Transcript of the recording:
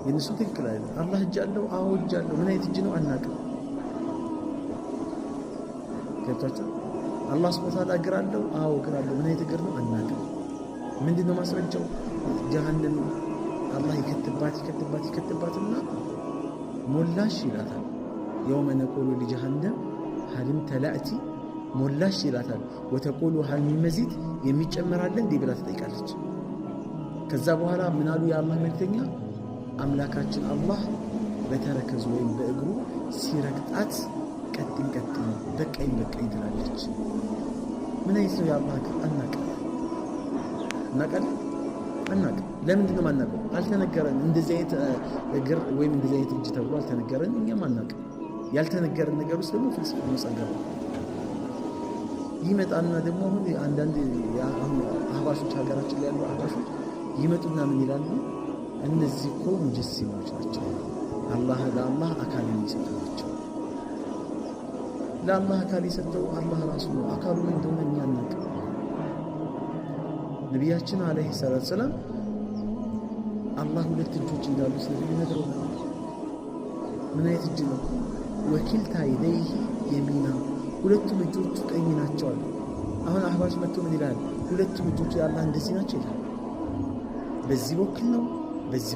የነሱ ትክክል አይደለም። አላህ እጅ አለው? አዎ እጅ አለው። ምን አይነት እጅ ነው አናውቅም። ገብቷቸው አላህ ሱብሓነሁ ወተዓላ እግር አለው? አዎ እግር አለው። ምን አይነት እግር ነው አናውቅም። ምንድነው ማስረጃው? ጀሃነም አላህ ይከትባትና ሞላሽ ይላታል። የውመ ነቁሉ ሊጀሃነም ሀልም ተላእቲ ሞላሽ ይላታል። ወተቁሉ ሀል ሚን መዚድ የሚጨመራለ እንዲህ ብላ ትጠይቃለች። ከዛ በኋላ ምን አሉ የአላህ መልክተኛ? አምላካችን አላህ በተረከዙ ወይም በእግሩ ሲረግጣት ቀጥኝ በቀኝ ትላለች። ምን አይነት ነው የአላህ እግር? አናውቅም። ለምንድን ነው የማናውቀው? አልተነገረን። እንደዚህ አይነት እግር ወይም እንደዚህ አይነት እጅ ተብሎ አልተነገረን። እኛም አናውቅም። ያልተነገረን ነገር ውስጥ ደግሞ ፍልስፍና መጸገብ ይመጣና ደግሞ አሁን አንዳንድ አህባሾች ሀገራችን ላይ ያሉ አህባሾች ይመጡና ምን ይላሉ? እነዚህ እኮ ሙጀሲሞች ናቸው፣ ለአላህ አካል የሚሰጡ ናቸው። ለአላህ አካል የሰጠው አላህ ራሱ ነው። አካሉ ምን እንደሆነ እኛ አናውቅም። ነቢያችን ዓለይሂ ሰላቱ ወሰላም አላህ ሁለት እጆች እንዳሉት ነብዩ ነግረውናል። ምን አይነት እጅ ነው? ወኪልታ የደይህ የሚና ሁለቱም እጆቹ ቀኝ ናቸው አሉ። አሁን አህባሽ መጥቶ ምን ይላል? ሁለቱም እጆቹ የአላህ እንደዚህ ናቸው ይላል። በዚህ በኩል ነው በዚህ